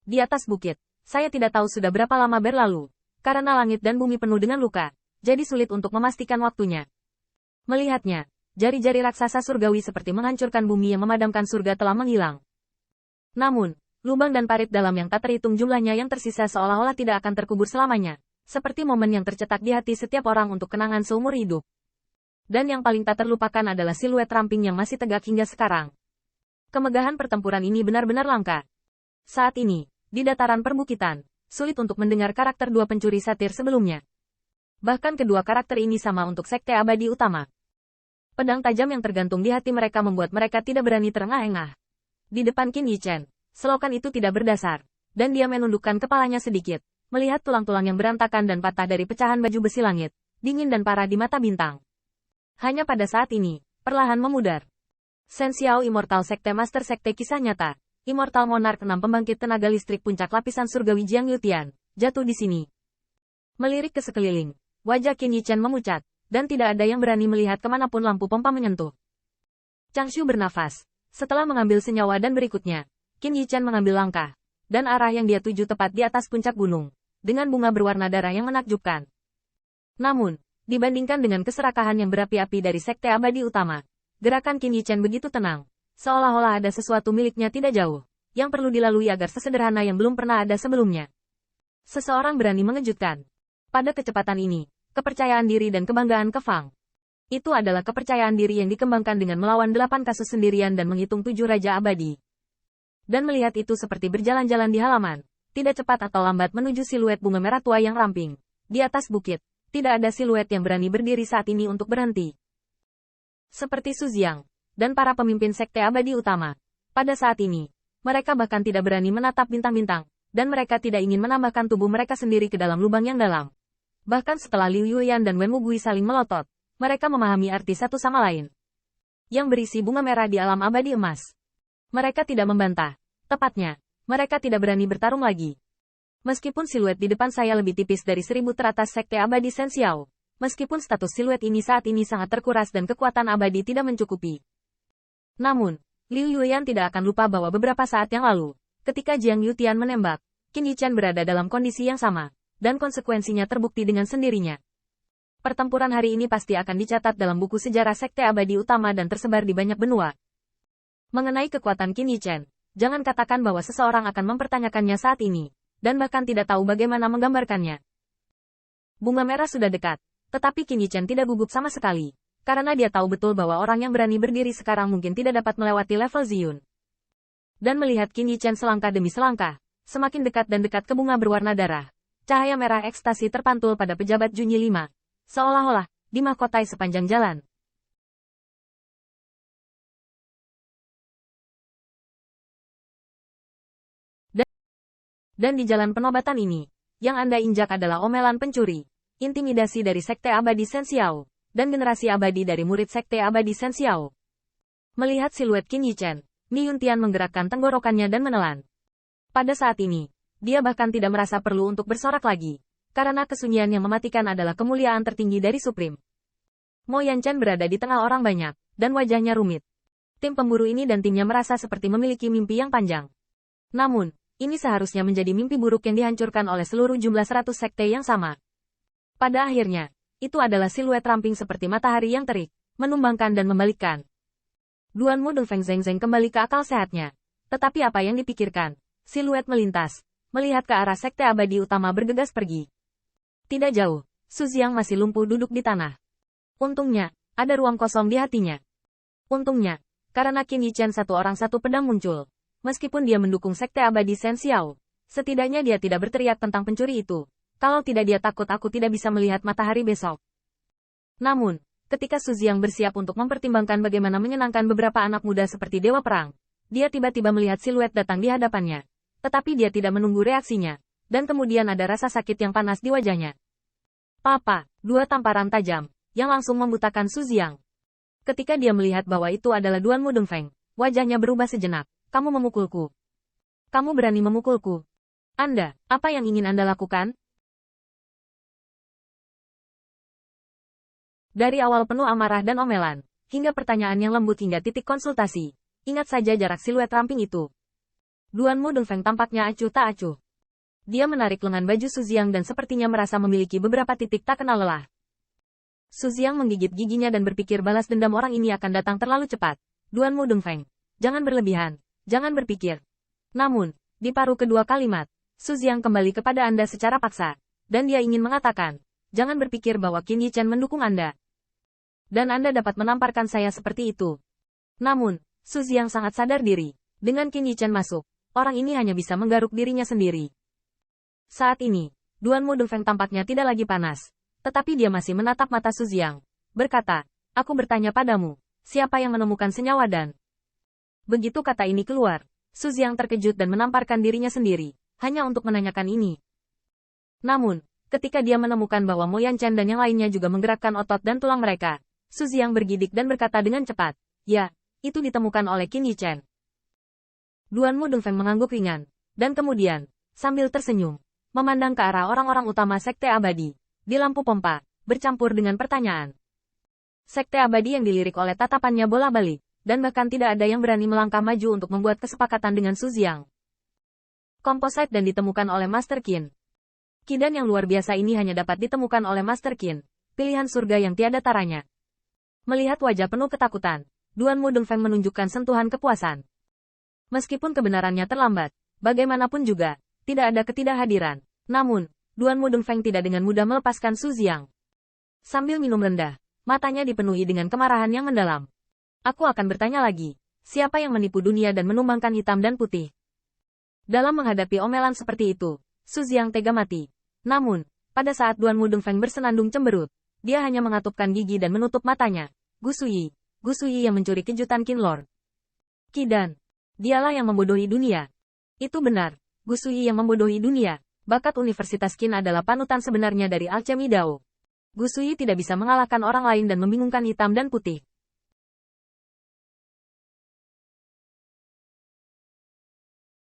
Di atas bukit, saya tidak tahu sudah berapa lama berlalu. Karena langit dan bumi penuh dengan luka, jadi sulit untuk memastikan waktunya. Melihatnya, jari-jari raksasa surgawi seperti menghancurkan bumi yang memadamkan surga telah menghilang. Namun, lubang dan parit dalam yang tak terhitung jumlahnya yang tersisa seolah-olah tidak akan terkubur selamanya. Seperti momen yang tercetak di hati setiap orang untuk kenangan seumur hidup. Dan yang paling tak terlupakan adalah siluet ramping yang masih tegak hingga sekarang. Kemegahan pertempuran ini benar-benar langka. Saat ini, di dataran perbukitan, sulit untuk mendengar karakter dua pencuri satir sebelumnya. Bahkan kedua karakter ini sama untuk sekte abadi utama. Pedang tajam yang tergantung di hati mereka membuat mereka tidak berani terengah-engah. Di depan Qin Yichen, selokan itu tidak berdasar, dan dia menundukkan kepalanya sedikit, melihat tulang-tulang yang berantakan dan patah dari pecahan baju besi langit, dingin dan parah di mata bintang. Hanya pada saat ini, perlahan memudar. Shen Xiao Immortal Sekte Master Sekte Kisah Nyata, Immortal Monarch 6 pembangkit tenaga listrik puncak lapisan surgawi Jiang Yutian, jatuh di sini. Melirik ke sekeliling, wajah Qin Yichen memucat, dan tidak ada yang berani melihat kemanapun lampu pompa menyentuh. Changshu bernafas. Setelah mengambil senyawa dan berikutnya, Qin Yichen mengambil langkah, dan arah yang dia tuju tepat di atas puncak gunung, dengan bunga berwarna darah yang menakjubkan. Namun, dibandingkan dengan keserakahan yang berapi-api dari sekte abadi utama, gerakan Qin Yichen begitu tenang, seolah-olah ada sesuatu miliknya tidak jauh, yang perlu dilalui agar sesederhana yang belum pernah ada sebelumnya. Seseorang berani mengejutkan. Pada kecepatan ini, kepercayaan diri dan kebanggaan ke Fang. Itu adalah kepercayaan diri yang dikembangkan dengan melawan 8 kasus sendirian dan menghitung 7 raja abadi. Dan melihat itu seperti berjalan-jalan di halaman, tidak cepat atau lambat menuju siluet bunga merah tua yang ramping. Di atas bukit, tidak ada siluet yang berani berdiri saat ini untuk berhenti. Seperti Su Jiang, dan para pemimpin sekte abadi utama. Pada saat ini, mereka bahkan tidak berani menatap bintang-bintang, dan mereka tidak ingin menambahkan tubuh mereka sendiri ke dalam lubang yang dalam. Bahkan setelah Liu Yuyan dan Wen Mugui saling melotot, mereka memahami arti satu sama lain. Yang berisi bunga merah di alam abadi emas. Mereka tidak membantah. Tepatnya, mereka tidak berani bertarung lagi. Meskipun siluet di depan saya lebih tipis dari 1000 teratas sekte abadi Shen Xiao, meskipun status siluet ini saat ini sangat terkuras dan kekuatan abadi tidak mencukupi. Namun, Liu Yuyan tidak akan lupa bahwa beberapa saat yang lalu, ketika Jiang Yutian menembak, Qin Yichen berada dalam kondisi yang sama, dan konsekuensinya terbukti dengan sendirinya. Pertempuran hari ini pasti akan dicatat dalam buku sejarah sekte abadi utama dan tersebar di banyak benua. Mengenai kekuatan Qin Yichen, jangan katakan bahwa seseorang akan mempertanyakannya saat ini, dan bahkan tidak tahu bagaimana menggambarkannya. Bunga merah sudah dekat, tetapi Qin Yichen tidak gugup sama sekali, karena dia tahu betul bahwa orang yang berani berdiri sekarang mungkin tidak dapat melewati level Ziyun. Dan melihat Qin Yichen selangkah demi selangkah, semakin dekat dan dekat ke bunga berwarna darah, cahaya merah ekstasi terpantul pada pejabat Junyi 5, seolah-olah dimahkotai sepanjang jalan. Dan di jalan penobatan ini, yang Anda injak adalah omelan pencuri, intimidasi dari sekte abadi Shen Xiao, dan generasi abadi dari murid sekte abadi Shen Xiao. Melihat siluet Qin Yichen, Mi Yuntian menggerakkan tenggorokannya dan menelan. Pada saat ini, dia bahkan tidak merasa perlu untuk bersorak lagi, karena kesunyian yang mematikan adalah kemuliaan tertinggi dari Supreme. Mo Yanchen berada di tengah orang banyak, dan wajahnya rumit. Tim pemburu ini dan timnya merasa seperti memiliki mimpi yang panjang. Namun, ini seharusnya menjadi mimpi buruk yang dihancurkan oleh seluruh jumlah 100 sekte yang sama. Pada akhirnya, itu adalah siluet ramping seperti matahari yang terik, menumbangkan dan membalikkan. Duan Mu Dongfeng Zhengzheng kembali ke akal sehatnya. Tetapi apa yang dipikirkan? Siluet melintas, melihat ke arah sekte abadi utama bergegas pergi. Tidak jauh, Su Jiang masih lumpuh duduk di tanah. Untungnya, ada ruang kosong di hatinya. Untungnya, karena Qin Yichen satu orang satu pedang muncul. Meskipun dia mendukung sekte abadi Shen Xiao, setidaknya dia tidak berteriak tentang pencuri itu. Kalau tidak dia takut aku tidak bisa melihat matahari besok. Namun, ketika Su Jiang bersiap untuk mempertimbangkan bagaimana menyenangkan beberapa anak muda seperti Dewa Perang, dia tiba-tiba melihat siluet datang di hadapannya. Tetapi dia tidak menunggu reaksinya, dan kemudian ada rasa sakit yang panas di wajahnya. Papa, dua tamparan tajam, yang langsung membutakan Su Jiang. Ketika dia melihat bahwa itu adalah Duan Mu Dongfeng, wajahnya berubah sejenak. Kamu memukulku. Kamu berani memukulku. Anda, apa yang ingin Anda lakukan? Dari awal penuh amarah dan omelan, hingga pertanyaan yang lembut hingga titik konsultasi. Ingat saja jarak siluet ramping itu. Duanmu Dongfeng tampaknya acuh tak acuh. Dia menarik lengan baju Su Jiang dan sepertinya merasa memiliki beberapa titik tak kenal lelah. Su Jiang menggigit giginya dan berpikir balas dendam orang ini akan datang terlalu cepat. Duanmu Dongfeng, jangan berlebihan, jangan berpikir. Namun, di paruh kedua kalimat, Su Jiang kembali kepada Anda secara paksa, dan dia ingin mengatakan, jangan berpikir bahwa Qin Yichen mendukung Anda. Dan Anda dapat menamparkan saya seperti itu. Namun, Su Jiang sangat sadar diri. Dengan Qin Yichen masuk, orang ini hanya bisa menggaruk dirinya sendiri. Saat ini, Duanmu Dongfeng tampaknya tidak lagi panas. Tetapi dia masih menatap mata Su Jiang. Berkata, aku bertanya padamu, siapa yang menemukan senyawa dan... Begitu kata ini keluar, Su Jiang terkejut dan menamparkan dirinya sendiri, hanya untuk menanyakan ini. Namun, ketika dia menemukan bahwa Mo Yanchen dan yang lainnya juga menggerakkan otot dan tulang mereka, Su Jiang bergidik dan berkata dengan cepat, ya, itu ditemukan oleh Qin Yichen. Duanmu Dongfeng mengangguk ringan, dan kemudian, sambil tersenyum, memandang ke arah orang-orang utama Sekte Abadi, di lampu pompa, bercampur dengan pertanyaan. Sekte Abadi yang dilirik oleh tatapannya bola-balik, dan bahkan tidak ada yang berani melangkah maju untuk membuat kesepakatan dengan Su Jiang. Composite dan ditemukan oleh Master Qin. Kidan yang luar biasa ini hanya dapat ditemukan oleh Master Qin, pilihan surga yang tiada taranya. Melihat wajah penuh ketakutan, Duanmu Dongfeng menunjukkan sentuhan kepuasan. Meskipun kebenarannya terlambat, bagaimanapun juga, tidak ada ketidakhadiran. Namun, Duanmu Dongfeng tidak dengan mudah melepaskan Su Jiang. Sambil minum rendah, matanya dipenuhi dengan kemarahan yang mendalam. Aku akan bertanya lagi, siapa yang menipu dunia dan menumbangkan hitam dan putih? Dalam menghadapi omelan seperti itu, Su Jiang tega mati. Namun, pada saat Duanmu Dongfeng bersenandung cemberut, dia hanya mengatupkan gigi dan menutup matanya. Gu Suyi yang mencuri kejutan Qin Lord. Kidan, dialah yang membodohi dunia. Itu benar, Gu Suyi yang membodohi dunia. Bakat Universitas Qin adalah panutan sebenarnya dari alchemy Dao. Gu Suyi tidak bisa mengalahkan orang lain dan membingungkan hitam dan putih.